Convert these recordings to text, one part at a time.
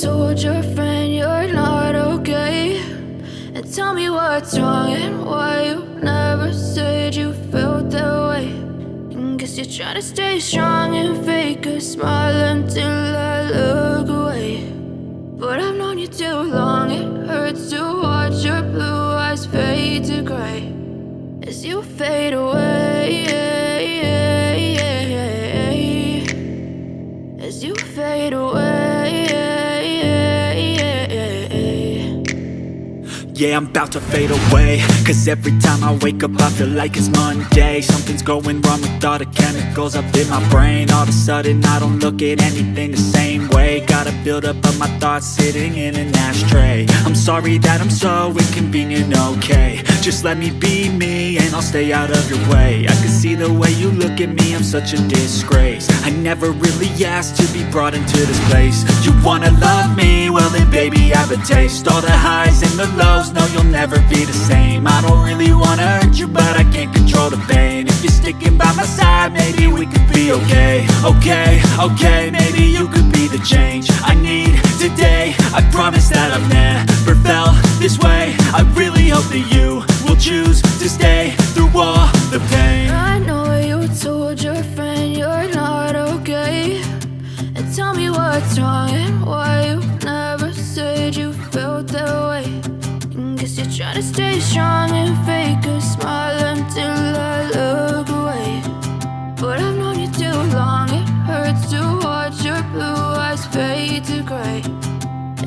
told your friend you're not okay, and tell me what's wrong and why you never said you felt that way. And guess you're trying to stay strong and fake a smile until I look away. But I've known you too long, it hurts to watch your blue eyes fade to gray as you fade away, as you fade away. Yeah, I'm about to fade away, cause every time I wake up I feel like it's Monday. Something's going wrong with all the chemicals up in my brain. All of a sudden I don't look at anything the same way. Gotta build up of my thoughts sitting in an ashtray. I'm sorry that I'm so inconvenient, okay. Just let me be me and I'll stay out of your way. I can see the way you look at me, I'm such a disgrace. I never really asked to be brought into this place. You wanna love me? Well then baby I have a taste. All the highs and the lows, no you'll never be the same. I don't really wanna hurt you but I can't control the pain. If you're sticking by my side maybe we could be okay. Okay, maybe you could be the change I need today. I promise that I've never felt this way. I really hope that you will choose to stay through all the pain. I know you told your friend you're not okay, and tell me what's wrong and why you never said you felt that way. And guess you're trying to stay strong and fake a smile until I look away. But I've known you too long, it hurts to watch your blue eyes fade to gray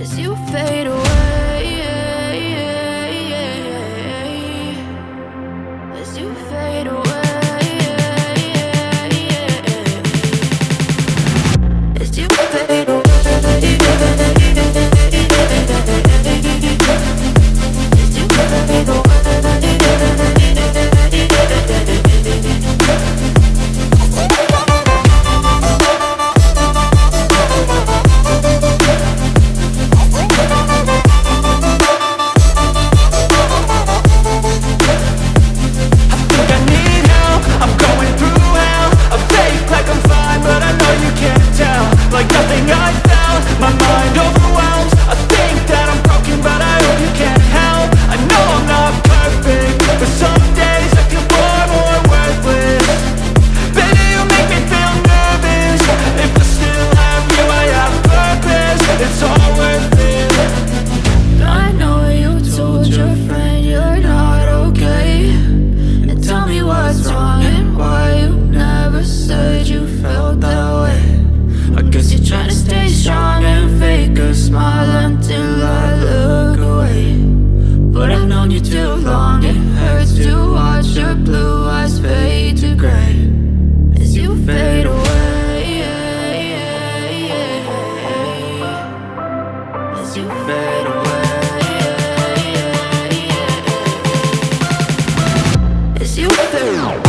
as you fade away, as you fade away, as you fade away. Like nothing I felt, my mind overwhelmed. I think that I'm broken, but I hope you can't help. I know I'm not perfect, but some days I feel far more worthless. Baby, you make me feel nervous. If I still have you, I have purpose. It's all worth it. I know you told your friend you're not okay, and tell me what's wrong and why you never said you felt that way. I guess you're trying to stay strong and fake a smile until I look away. But I've known you too long, it hurts to watch your blue eyes fade to gray as you fade away, as you fade away, as you fade away.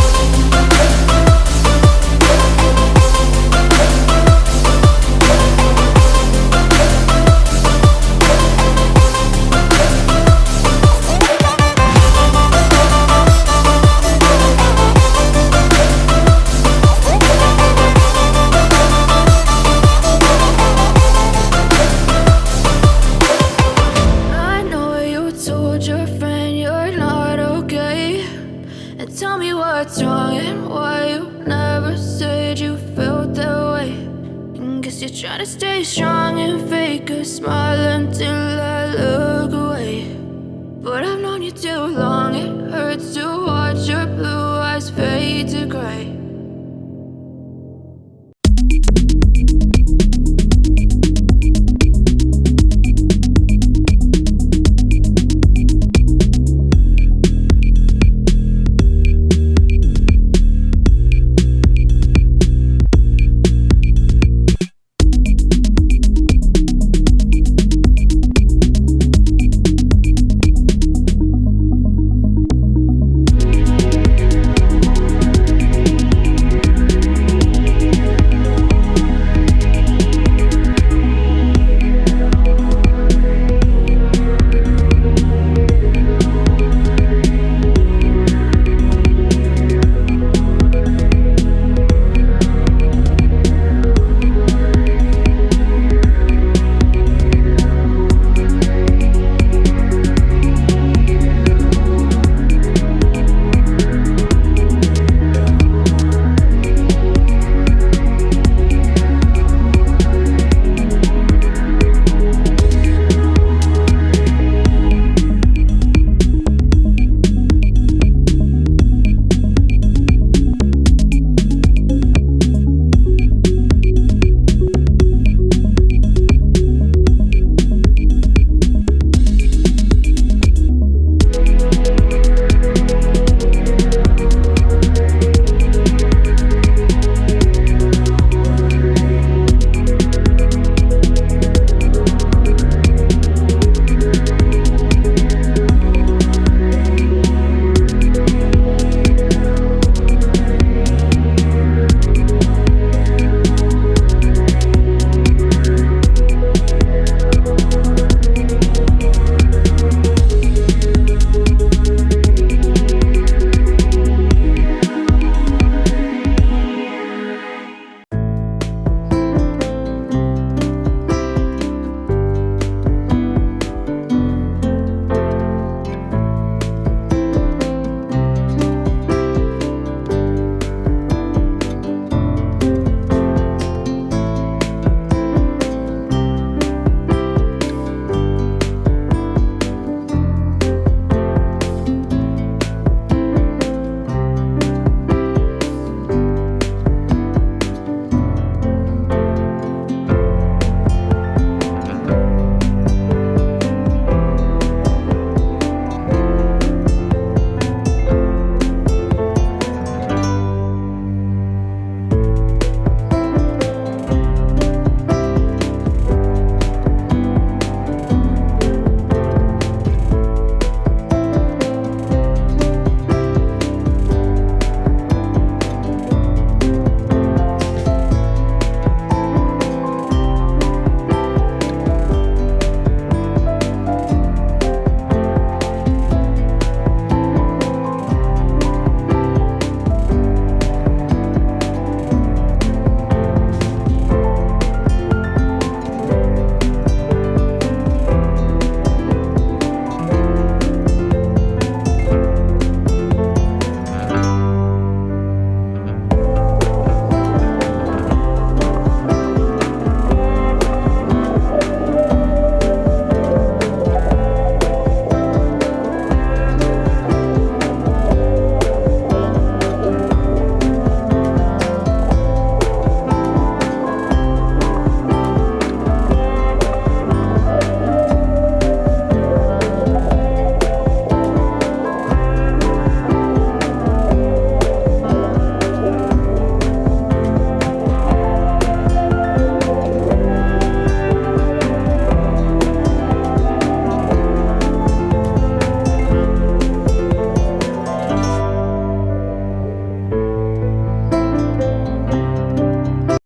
Your friend you're not okay, and tell me what's wrong and why you never said you felt that way. And guess you're trying to stay strong and fake a smile until I look away. But I've known you too long, it hurts to watch your blue eyes fade to gray